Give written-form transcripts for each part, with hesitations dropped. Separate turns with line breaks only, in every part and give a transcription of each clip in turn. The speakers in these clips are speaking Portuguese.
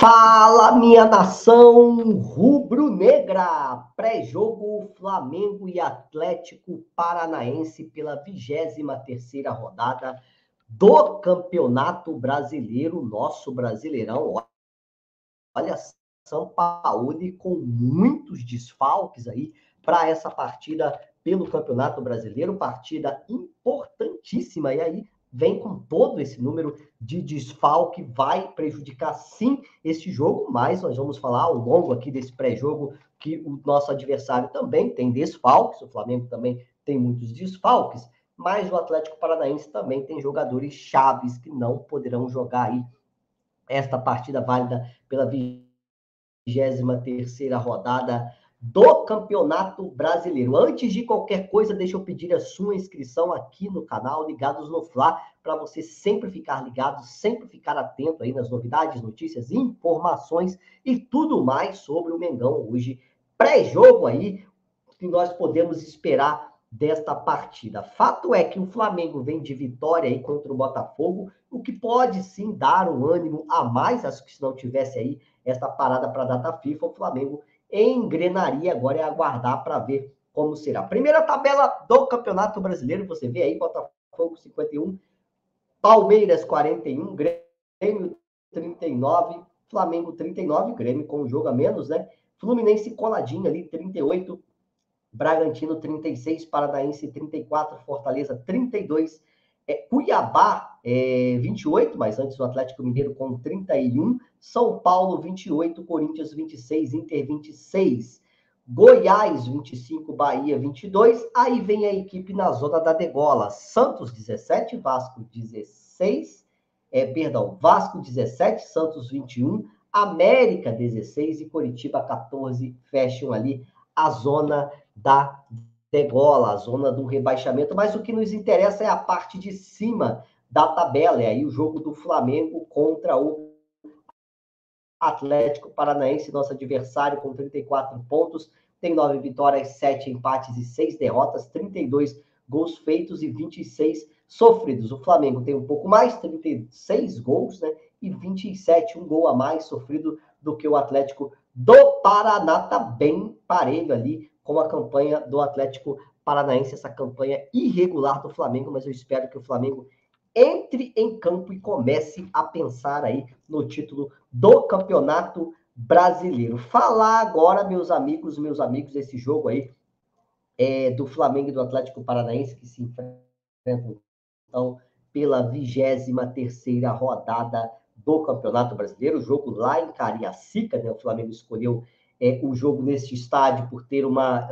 Fala, minha nação rubro-negra! Pré-jogo Flamengo e Atlético Paranaense pela 23ª rodada do Campeonato Brasileiro, nosso Brasileirão. Olha, São Paulo com muitos desfalques aí para essa partida pelo Campeonato Brasileiro, partida importantíssima, e aí vem com todo esse número de desfalque, vai prejudicar sim esse jogo, mas nós vamos falar ao longo aqui desse pré-jogo que o nosso adversário também tem desfalques, o Flamengo também tem muitos desfalques, mas o Atlético Paranaense também tem jogadores chaves que não poderão jogar aí esta partida válida pela 23ª rodada do Campeonato Brasileiro. Antes de qualquer coisa, deixa eu pedir a sua inscrição aqui no canal Ligados no Fla, para você sempre ficar ligado, sempre ficar atento aí nas novidades, notícias, informações e tudo mais sobre o Mengão hoje. Pré-jogo aí, que nós podemos esperar desta partida. Fato é que o Flamengo vem de vitória aí contra o Botafogo, o que pode sim dar um ânimo a mais, acho que se não tivesse aí esta parada para a data FIFA, o Flamengo engrenaria. Agora é aguardar para ver como será. Primeira tabela do Campeonato Brasileiro, você vê aí, Botafogo 51, Palmeiras 41, Grêmio 39, Flamengo 39, Grêmio com um jogo a menos, né? Fluminense coladinho ali, 38, Bragantino 36, Paranaense 34, Fortaleza 32, Cuiabá 28, mas antes o Atlético Mineiro com 31, São Paulo 28, Corinthians 26, Inter 26, Goiás 25, Bahia 22, aí vem a equipe na zona da degola, Santos 17, Vasco 16, Vasco 17, Santos 21, América 16 e Coritiba 14, fecham ali a zona da degola, a zona do rebaixamento, mas o que nos interessa é a parte de cima da tabela, é aí o jogo do Flamengo contra o Atlético Paranaense, nosso adversário com 34 pontos, tem 9 vitórias, 7 empates e 6 derrotas, 32 gols feitos e 26 sofridos. O Flamengo tem um pouco mais, 36 gols, né, e 27, um gol a mais sofrido do que o Atlético do Paraná, tá bem parelho ali com a campanha do Atlético Paranaense, essa campanha irregular do Flamengo, mas eu espero que o Flamengo entre em campo e comece a pensar aí no título do Campeonato Brasileiro. Falar agora, meus amigos, esse jogo aí do Flamengo e do Atlético Paranaense que se enfrentam então pela 23ª rodada do Campeonato Brasileiro, o jogo lá em Cariacica, né? O Flamengo escolheu o jogo nesse estádio por ter uma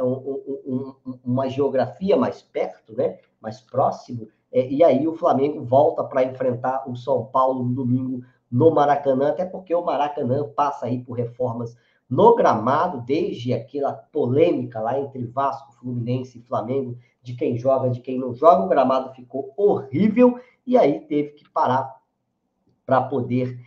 geografia mais perto, né? Mais próximo, e aí o Flamengo volta para enfrentar o São Paulo no domingo no Maracanã, até porque o Maracanã passa aí por reformas no gramado, desde aquela polêmica lá entre Vasco, Fluminense e Flamengo, de quem joga, de quem não joga, o gramado ficou horrível, e aí teve que parar para poder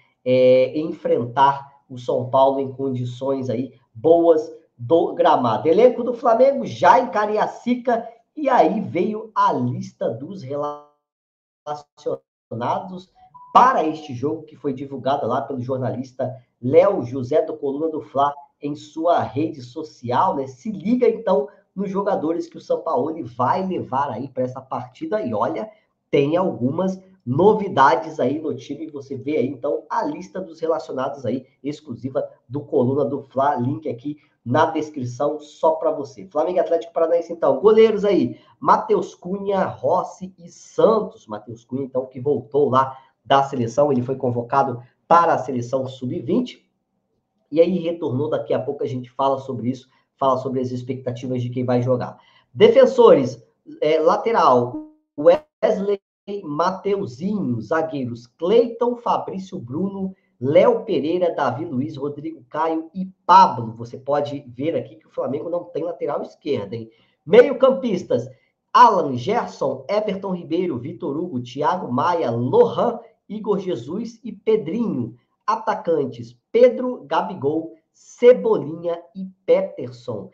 enfrentar o São Paulo em condições aí boas do gramado. Elenco do Flamengo já em Cariacica, e aí veio a lista dos relacionados para este jogo, que foi divulgada lá pelo jornalista Léo José, do Coluna do Fla, em sua rede social, né? Se liga, então, nos jogadores que o Sampaoli vai levar aí para essa partida, e olha, tem algumas novidades aí no time, você vê aí, então, a lista dos relacionados aí, exclusiva do Coluna do Fla, link aqui na descrição, só para você. Flamengo e Atlético Paranaense, então, goleiros aí, Matheus Cunha, Rossi e Santos. Matheus Cunha, então, que voltou lá da seleção, ele foi convocado para a seleção sub-20, e aí retornou, daqui a pouco a gente fala sobre isso, fala sobre as expectativas de quem vai jogar. Defensores, lateral, Wesley, Mateuzinho, zagueiros, Cleiton, Fabrício Bruno, Léo Pereira, Davi Luiz, Rodrigo Caio e Pablo. Você pode ver aqui que o Flamengo não tem lateral esquerda, hein? Meio-campistas, Alan, Gerson, Everton Ribeiro, Vitor Hugo, Thiago Maia, Lohan, Igor Jesus e Pedrinho. Atacantes, Pedro, Gabigol, Cebolinha e Peterson.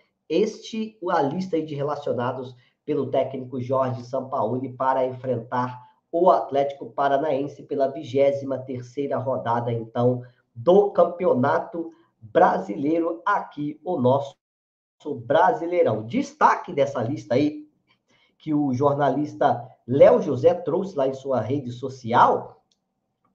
A lista aí de relacionados pelo técnico Jorge Sampaoli para enfrentar o Atlético Paranaense pela 23ª rodada, então, do Campeonato Brasileiro, aqui o nosso Brasileirão. Destaque dessa lista aí, que o jornalista Léo José trouxe lá em sua rede social,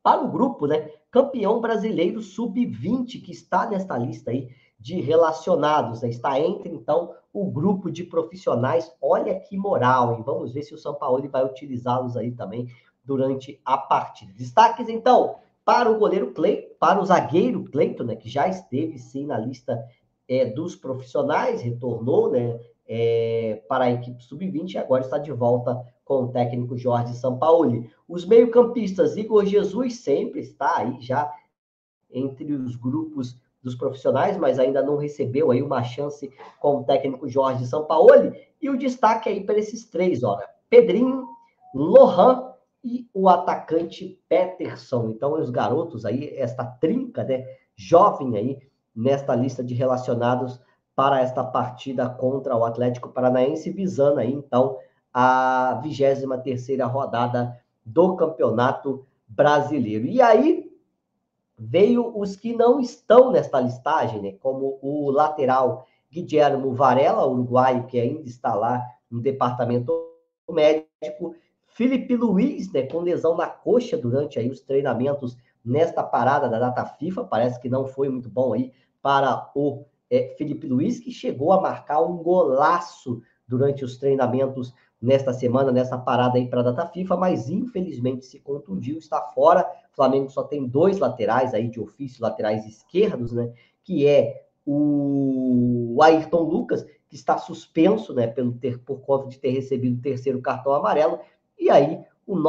para o grupo, né? Campeão brasileiro sub-20, que está nesta lista aí de relacionados, né? Está entre, então, o grupo de profissionais. Olha que moral, hein? Vamos ver se o Sampaoli vai utilizá-los aí também durante a partida. Destaques, então, para o goleiro Cleiton, para o zagueiro Cleiton, né? Que já esteve, sim, na lista dos profissionais, retornou, né? Para a equipe sub-20 e agora está de volta com o técnico Jorge Sampaoli. Os meio-campistas, Igor Jesus sempre está aí já entre os grupos dos profissionais, mas ainda não recebeu aí uma chance com o técnico Jorge Sampaoli. E o destaque aí para esses três, ó, Pedrinho, Lohan e o atacante Peterson. Então, os garotos aí, esta trinca, né, jovem aí, nesta lista de relacionados para esta partida contra o Atlético Paranaense, visando aí, então, a 23ª rodada do Campeonato Brasileiro. E aí, veio os que não estão nesta listagem, né? Como o lateral Guilherme Varela, uruguaio, que ainda está lá no departamento médico. Felipe Luiz, né, com lesão na coxa durante aí os treinamentos nesta parada da data FIFA. Parece que não foi muito bom aí para o Felipe Luiz, que chegou a marcar um golaço durante os treinamentos nesta semana, nessa parada aí para a data FIFA, mas infelizmente se contundiu, está fora. O Flamengo só tem 2 laterais aí de ofício, laterais esquerdos, né? Que é o Ayrton Lucas, que está suspenso, né? Por conta de ter recebido o 3º cartão amarelo. E aí,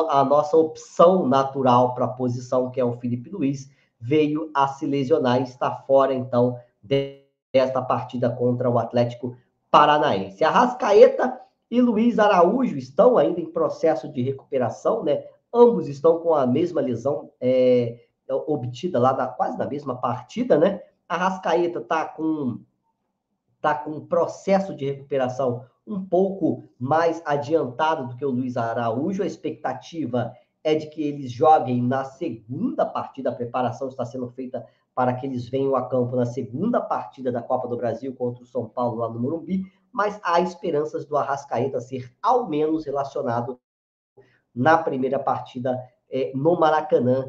a nossa opção natural para a posição, que é o Felipe Luiz, veio a se lesionar e está fora, então, desta partida contra o Atlético Paranaense. Arrascaeta e Luiz Araújo estão ainda em processo de recuperação, né? Ambos estão com a mesma lesão obtida lá quase na mesma partida, né? A Arrascaeta está com um processo de recuperação um pouco mais adiantado do que o Luiz Araújo. A expectativa é de que eles joguem na segunda partida. A preparação está sendo feita para que eles venham a campo na segunda partida da Copa do Brasil contra o São Paulo lá no Morumbi, mas há esperanças do Arrascaeta ser ao menos relacionado na primeira partida no Maracanã,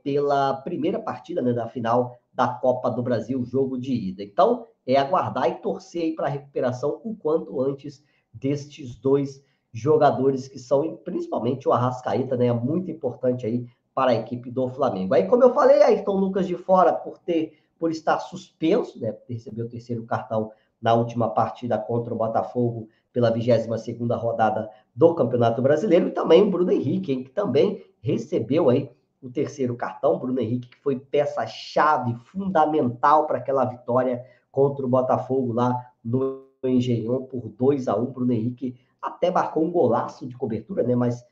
pela primeira partida, né, da final da Copa do Brasil, jogo de ida. Então, aguardar e torcer para a recuperação o quanto antes destes 2 jogadores que são, principalmente o Arrascaeta, né, muito importante aí para a equipe do Flamengo. Aí, como eu falei, Ayrton Lucas de fora por estar suspenso, né, recebeu o 3º cartão na última partida contra o Botafogo pela 22ª rodada do Campeonato Brasileiro, e também o Bruno Henrique, hein, que também recebeu aí o 3º cartão. Bruno Henrique, que foi peça-chave, fundamental para aquela vitória contra o Botafogo lá no Engenhão por 2-1. Bruno Henrique até marcou um golaço de cobertura, né? Mas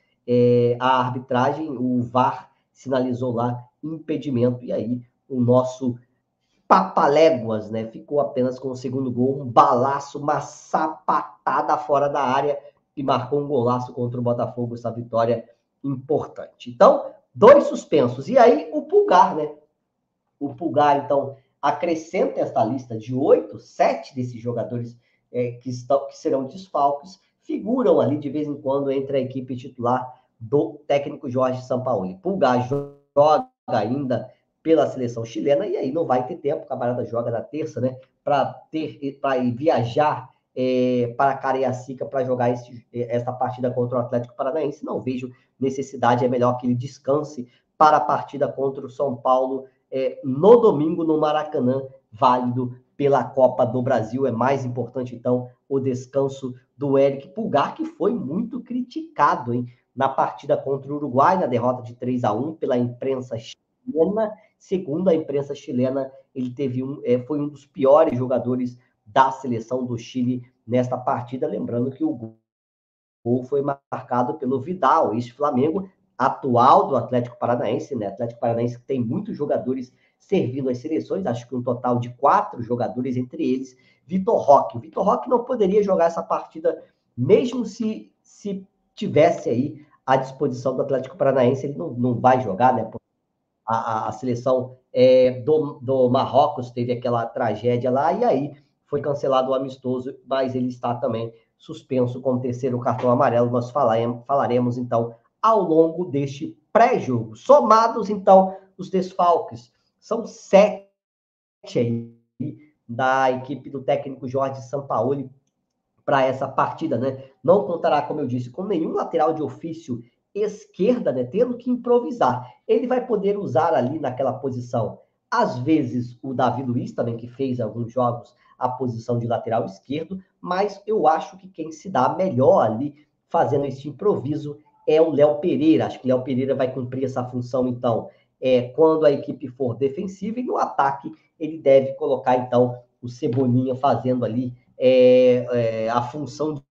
a arbitragem, o VAR, sinalizou lá impedimento, e aí o nosso Papaléguas, né? Ficou apenas com o 2º gol, um balaço, uma sapatada fora da área, e marcou um golaço contra o Botafogo, essa vitória importante. Então, 2 suspensos. E aí, o Pulgar, né? O Pulgar, então, acrescenta esta lista de 8, 7 desses jogadores que serão desfalques, figuram ali de vez em quando entre a equipe titular do técnico Jorge Sampaoli. Pulgar joga ainda pela seleção chilena, e aí não vai ter tempo, o camarada joga na terça, né? Para viajar para Cariacica para jogar essa partida contra o Atlético Paranaense. Não vejo necessidade, é melhor que ele descanse para a partida contra o São Paulo no domingo no Maracanã, válido pela Copa do Brasil. É mais importante, então, o descanso do Eric Pulgar, que foi muito criticado, hein, na partida contra o Uruguai, na derrota de 3-1 pela imprensa chilena. Segundo a imprensa chilena, ele foi um dos piores jogadores da seleção do Chile nesta partida. Lembrando que o gol foi marcado pelo Vidal, ex-Flamengo, atual do Atlético Paranaense, né? Atlético Paranaense que tem muitos jogadores servindo as seleções, acho que um total de 4 jogadores, entre eles Vitor Roque. O Vitor Roque não poderia jogar essa partida, mesmo se tivesse aí à disposição do Atlético Paranaense. Ele não vai jogar, né? a seleção do Marrocos teve aquela tragédia lá, e aí foi cancelado o amistoso, mas ele está também suspenso com o terceiro cartão amarelo. Nós falaremos, então, ao longo deste pré-jogo. Somados, então, os desfalques. São 7 aí da equipe do técnico Jorge Sampaoli para essa partida, né? Não contará, como eu disse, com nenhum lateral de ofício esquerda, né? Tendo que improvisar. Ele vai poder usar ali naquela posição, às vezes, o Davi Luiz também, que fez alguns jogos a posição de lateral esquerdo, mas eu acho que quem se dá melhor ali fazendo esse improviso é o Léo Pereira. Acho que o Léo Pereira vai cumprir essa função, então, quando a equipe for defensiva, e no ataque ele deve colocar, então, o Cebolinha fazendo ali a função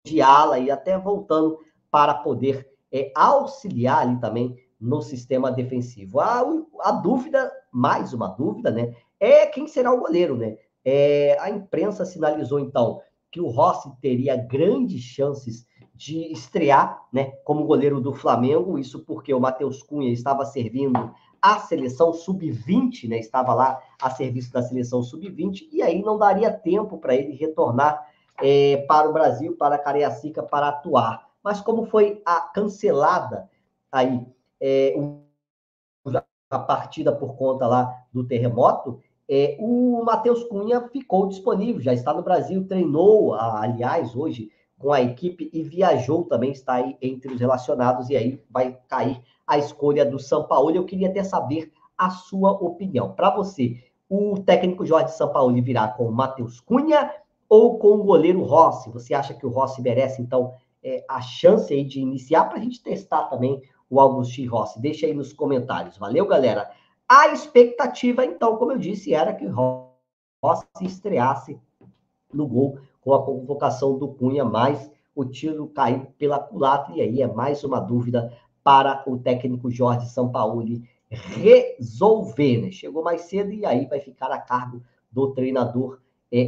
de ala e até voltando para poder auxiliar ali também no sistema defensivo. A dúvida, mais uma dúvida, né? É quem será o goleiro, né? A imprensa sinalizou, então, que o Rossi teria grandes chances de estrear, né, como goleiro do Flamengo, isso porque o Matheus Cunha estava servindo a seleção sub-20, né, estava lá a serviço da seleção sub-20, e aí não daria tempo para ele retornar para o Brasil, para Cariacica, para atuar. Mas como foi cancelada aí a partida por conta lá do terremoto, o Matheus Cunha ficou disponível, já está no Brasil, treinou, aliás, hoje com a equipe e viajou também, está aí entre os relacionados, e aí vai cair a escolha do Sampaoli. Eu queria até saber a sua opinião. Para você, o técnico Jorge Sampaoli virá com o Matheus Cunha ou com o goleiro Rossi? Você acha que o Rossi merece, então, a chance aí de iniciar para a gente testar também o Augustin Rossi? Deixa aí nos comentários. Valeu, galera? A expectativa, então, como eu disse, era que o Rossi estreasse no gol com a convocação do Cunha, mas o tiro caiu pela culatra, e aí é mais uma dúvida para o técnico Jorge Sampaoli resolver, né? Chegou mais cedo e aí vai ficar a cargo do treinador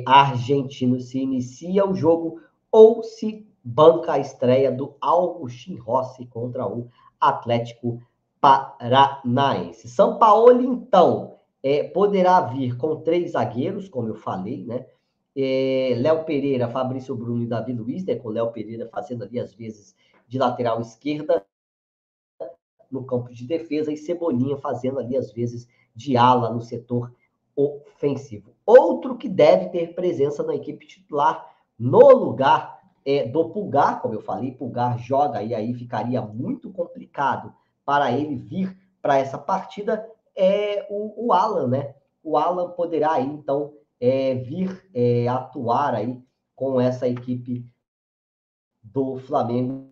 argentino se inicia o jogo ou se banca a estreia do Augustin Rossi contra o Atlético Paranaense. Sampaoli, então, poderá vir com 3 zagueiros, como eu falei, né? Léo Pereira, Fabrício Bruno e Davi Luiz, né? Com o Léo Pereira fazendo ali, às vezes, de lateral esquerda no campo de defesa, e Cebolinha fazendo ali, às vezes, de ala no setor ofensivo. Outro que deve ter presença na equipe titular no lugar do Pulgar, como eu falei, Pulgar joga e aí ficaria muito complicado para ele vir para essa partida, o Alan, né? O Alan poderá aí, então, vir atuar aí com essa equipe do Flamengo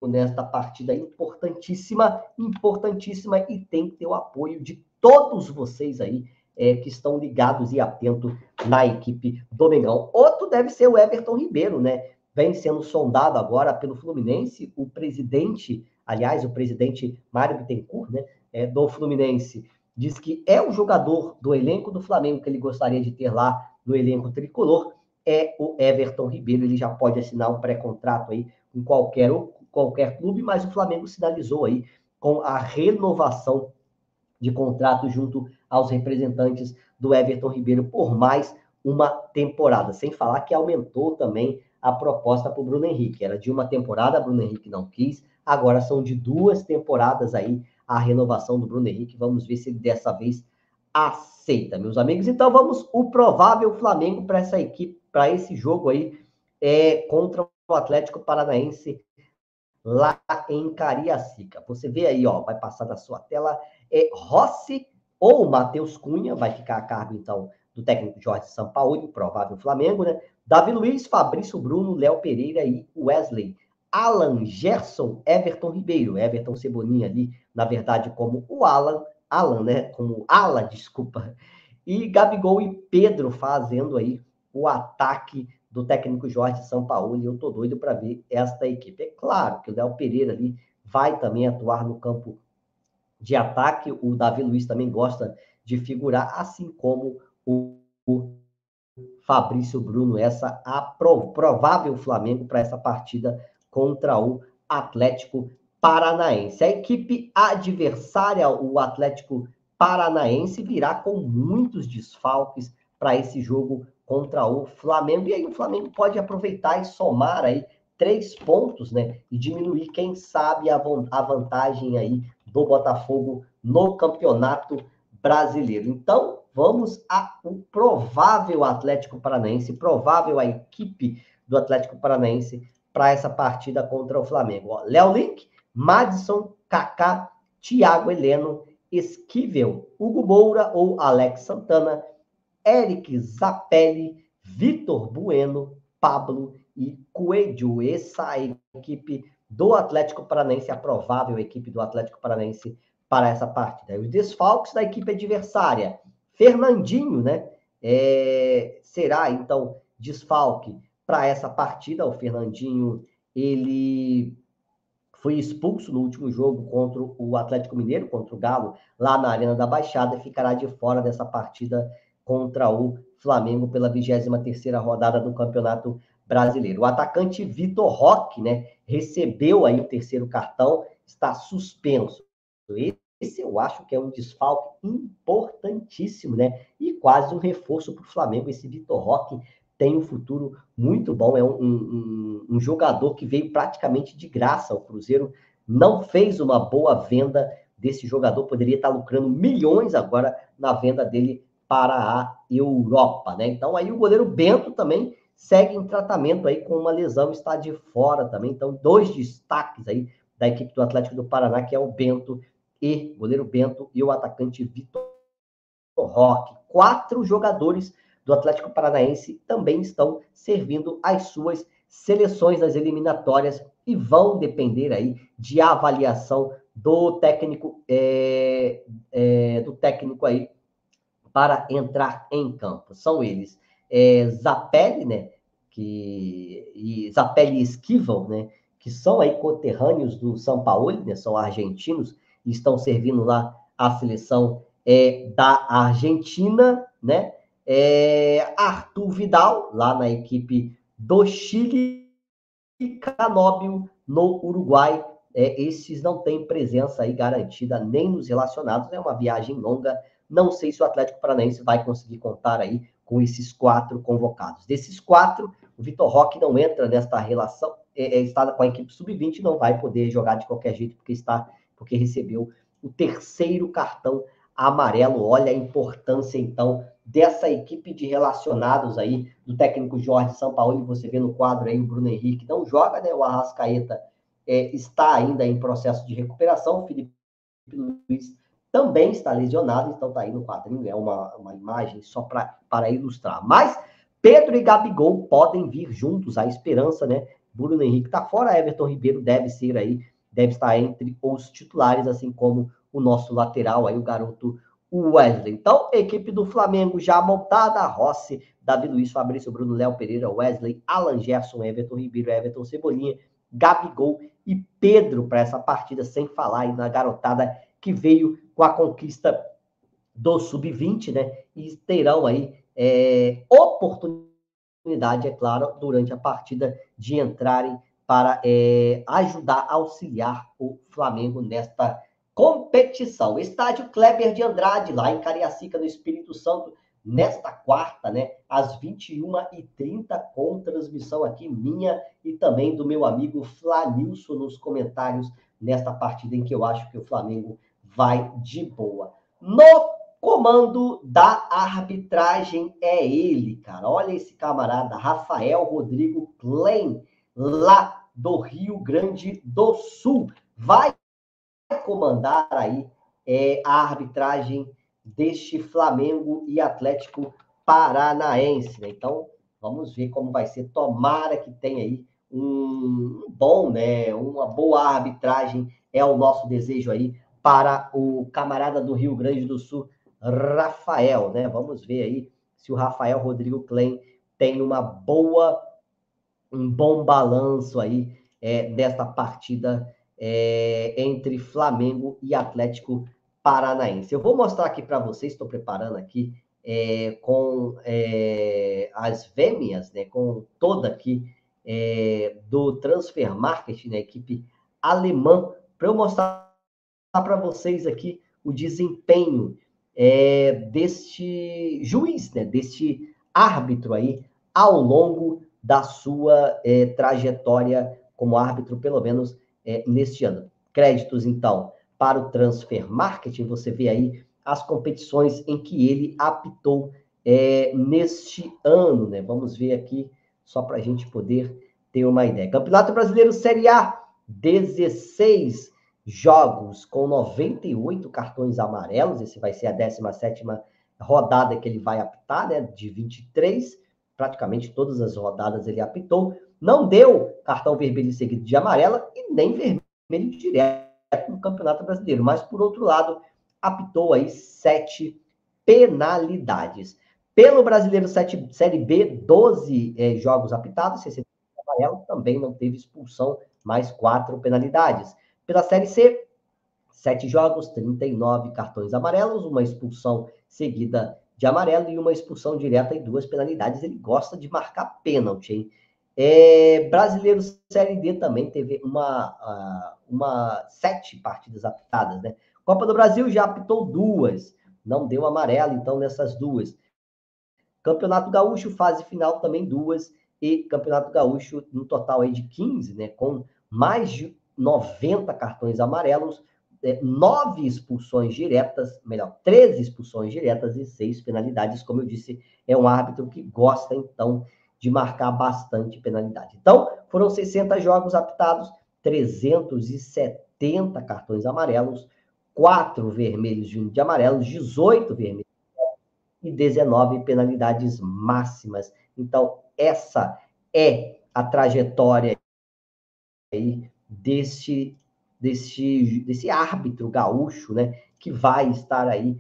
nesta partida importantíssima, importantíssima, e tem que ter o apoio de todos vocês aí que estão ligados e atentos na equipe do Mengão. Outro deve ser o Everton Ribeiro, né? Vem sendo sondado agora pelo Fluminense, o presidente, aliás, o presidente Mário Bittencourt, né, do Fluminense, diz que é o jogador do elenco do Flamengo que ele gostaria de ter lá no elenco tricolor, é o Everton Ribeiro. Ele já pode assinar um pré-contrato aí com qualquer clube, mas o Flamengo sinalizou aí com a renovação de contrato junto aos representantes do Everton Ribeiro por mais uma temporada, sem falar que aumentou também a proposta para o Bruno Henrique. Era de uma temporada, Bruno Henrique não quis, agora são de 2 temporadas aí a renovação do Bruno Henrique. Vamos ver se ele dessa vez aceita, meus amigos. Então vamos, o provável Flamengo para essa equipe, para esse jogo aí, contra o Atlético Paranaense lá em Cariacica. Você vê aí, ó, vai passar na sua tela, Rossi ou Matheus Cunha, vai ficar a cargo, então, do técnico Jorge Sampaoli, provável Flamengo, né? Davi Luiz, Fabrício Bruno, Léo Pereira e Wesley. Alan, Gerson, Everton Ribeiro, Everton Cebolinha ali, na verdade, como o Alan, né? Como ala, desculpa. E Gabigol e Pedro fazendo aí o ataque do técnico Jorge Sampaoli. Eu tô doido para ver esta equipe. É claro que o Léo Pereira ali vai também atuar no campo de ataque. O Davi Luiz também gosta de figurar, assim como o Fabrício Bruno. Essa a provável Flamengo para essa partida contra o Atlético Paranaense. A equipe adversária, o Atlético Paranaense, virá com muitos desfalques para esse jogo contra o Flamengo. E aí o Flamengo pode aproveitar e somar aí 3 pontos, né? E diminuir, quem sabe, a vantagem aí do Botafogo no Campeonato Brasileiro. Então, vamos ao provável Atlético Paranaense, provável a equipe do Atlético Paranaense para essa partida contra o Flamengo. Léo Link, Madison, Kaká, Thiago Heleno, Esquivel, Hugo Moura ou Alex Santana, Eric Zapelli, Vitor Bueno, Pablo e Coelho. Essa é a equipe do Atlético Paranaense, a provável equipe do Atlético Paranaense para essa partida. Os desfalques da equipe adversária. Fernandinho, né? Será, então, desfalque para essa partida. O Fernandinho, ele foi expulso no último jogo contra o Atlético Mineiro, contra o Galo, lá na Arena da Baixada, e ficará de fora dessa partida contra o Flamengo pela 23ª rodada do Campeonato Brasileiro. O atacante Vitor Roque, né, recebeu aí o 3º cartão, está suspenso. Esse eu acho que é um desfalque importantíssimo, né? E quase um reforço para o Flamengo. Esse Vitor Roque tem um futuro muito bom, é um jogador que veio praticamente de graça. O Cruzeiro não fez uma boa venda desse jogador, poderia estar lucrando milhões agora na venda dele para a Europa, né? Então aí o goleiro Bento também segue em tratamento aí com uma lesão, está de fora também. Então 2 destaques aí da equipe do Atlético do Paraná, que é o goleiro Bento e o atacante Vitor Roque. 4 jogadores do Atlético Paranaense também estão servindo as suas seleções nas eliminatórias e vão depender aí de avaliação do técnico, aí para entrar em campo. São eles Zapelli, né? Zapelli e Esquivel, né? Que são aí conterrâneos do Sampaoli, né? São argentinos e estão servindo lá a seleção da Argentina, né? Arthur Vidal, lá na equipe do Chile, e Canóbio no Uruguai. Esses não têm presença aí garantida nem nos relacionados, é uma viagem longa. Não sei se o Atlético Paranaense vai conseguir contar aí com esses 4 convocados. Desses 4, o Vitor Roque não entra nesta relação, está com a equipe sub-20, não vai poder jogar de qualquer jeito, porque recebeu o 3º cartão amarelo. Olha a importância, então, dessa equipe de relacionados aí, do técnico Jorge Sampaoli. Você vê no quadro aí o Bruno Henrique não joga, né? O Arrascaeta está ainda em processo de recuperação. O Felipe Luiz também está lesionado, então está aí no quadrinho, é uma imagem só para ilustrar. Mas Pedro e Gabigol podem vir juntos, a esperança, né? Bruno Henrique está fora, Everton Ribeiro deve estar entre os titulares, assim como o nosso lateral aí, o garoto Wesley. Então, equipe do Flamengo já montada: Rossi, Davi Luiz, Fabrício Bruno, Léo Pereira, Wesley, Alan Gerson, Everton Ribeiro, Everton Cebolinha, Gabigol e Pedro para essa partida, sem falar aí na garotada que veio com a conquista do Sub-20, né? E terão aí oportunidade, é claro, durante a partida de entrarem para ajudar, auxiliar o Flamengo nesta competição. Estádio Kleber de Andrade, lá em Cariacica, no Espírito Santo, nesta quarta, né, às 21h30, com transmissão aqui minha e também do meu amigo Flanilson nos comentários, nesta partida em que eu acho que o Flamengo vai de boa. No comando da arbitragem é ele, cara. Olha esse camarada, Rafael Rodrigo Klein, lá do Rio Grande do Sul. Vai comandar aí a arbitragem deste Flamengo e Atlético Paranaense, né? Então, vamos ver como vai ser. Tomara que tenha aí uma boa arbitragem, é o nosso desejo aí para o camarada do Rio Grande do Sul, Rafael, né? Vamos ver aí se o Rafael Rodrigo Klein tem um bom balanço aí desta partida entre Flamengo e Atlético Paranaense. Eu vou mostrar aqui para vocês, estou preparando aqui com as vêmias, né, com toda aqui do Transfer Market, né, equipe alemã para eu mostrar para vocês aqui o desempenho deste juiz, né, deste árbitro aí, ao longo da sua trajetória como árbitro, pelo menos neste ano. Créditos, então, para o Transfer Marketing, você vê aí as competições em que ele apitou neste ano, né? Vamos ver aqui, só para a gente poder ter uma ideia. Campeonato Brasileiro Série A, 16 jogos com 98 cartões amarelos. Esse vai ser a 17ª rodada que ele vai apitar, né? De 23, praticamente todas as rodadas ele apitou. Não deu cartão vermelho seguido de amarela e nem vermelho direto no Campeonato Brasileiro. Mas, por outro lado, apitou aí 7 penalidades. Pelo Brasileiro Série B, 12 jogos apitados, 60 amarelo, também não teve expulsão, mais 4 penalidades. Pela Série C, 7 jogos, 39 cartões amarelos, uma expulsão seguida de amarelo e uma expulsão direta e 2 penalidades. Ele gosta de marcar pênalti, hein? Brasileiro Série D também teve 7 partidas apitadas, né? Copa do Brasil já apitou 2, não deu amarelo, então, nessas 2. Campeonato Gaúcho, fase final, também 2. E Campeonato Gaúcho, no total aí de 15, né? Com mais de 90 cartões amarelos, 9 expulsões diretas, melhor, 13 expulsões diretas e 6 penalidades. Como eu disse, é um árbitro que gosta, então, de marcar bastante penalidade. Então, foram 60 jogos apitados, 370 cartões amarelos, 4 vermelhos de amarelos, 18 vermelhos e 19 penalidades máximas. Então, essa é a trajetória aí desse árbitro gaúcho, né, que vai estar aí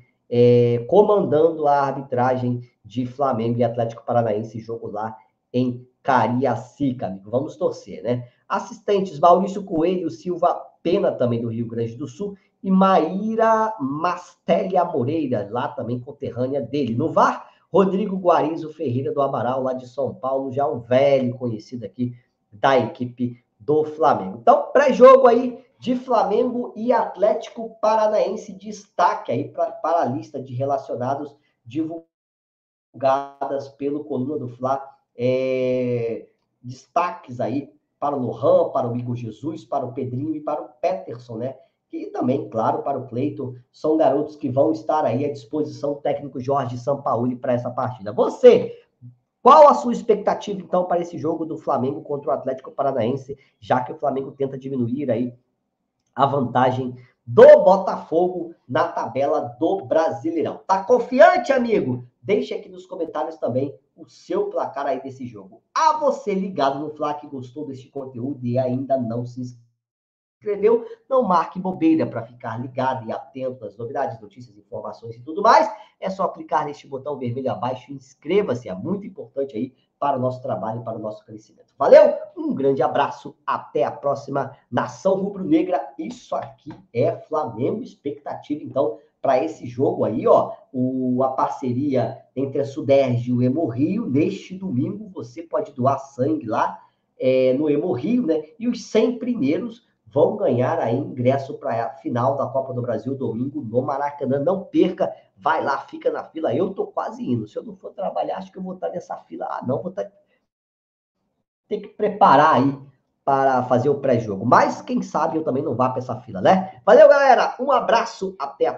comandando a arbitragem de Flamengo e Atlético Paranaense, jogo lá em Cariacica, amigo. Vamos torcer, né? Assistentes, Maurício Coelho Silva Pena, também do Rio Grande do Sul, e Maíra Mastélia Moreira, lá também conterrânea dele. No VAR, Rodrigo Guarizo Ferreira do Amaral, lá de São Paulo, já um velho conhecido aqui da equipe do Flamengo. Então, pré-jogo aí de Flamengo e Atlético Paranaense, destaque aí para a lista de relacionados divulgadas pelo Coluna do Fla. Destaques aí para o Lohan, para o Igor Jesus, para o Pedrinho e para o Peterson, né? E também, claro, para o Cleiton, são garotos que vão estar aí à disposição do técnico Jorge Sampaoli para essa partida. Você, qual a sua expectativa, então, para esse jogo do Flamengo contra o Atlético Paranaense, já que o Flamengo tenta diminuir aí a vantagem do Botafogo na tabela do Brasileirão? Tá confiante, amigo? Deixe aqui nos comentários também o seu placar aí desse jogo. A você ligado no Fla, que gostou deste conteúdo e ainda não se inscreveu, não marque bobeira para ficar ligado e atento às novidades, notícias, informações e tudo mais. É só clicar neste botão vermelho abaixo e inscreva-se. É muito importante aí para o nosso trabalho e para o nosso crescimento. Valeu? Um grande abraço. Até a próxima. Nação Rubro-Negra. Isso aqui é Flamengo. Expectativa, então, para esse jogo aí, ó. A parceria entre a Suderj e o Hemorrio. Neste domingo, você pode doar sangue lá no Hemorrio, né? E os 100 primeiros vão ganhar aí ingresso para a final da Copa do Brasil, domingo, no Maracanã. Não perca, vai lá, fica na fila. Eu tô quase indo. Se eu não for trabalhar, acho que eu vou estar nessa fila. Não, vou ter que preparar aí para fazer o pré-jogo. Mas, quem sabe, eu também não vá para essa fila, né? Valeu, galera! Um abraço, até a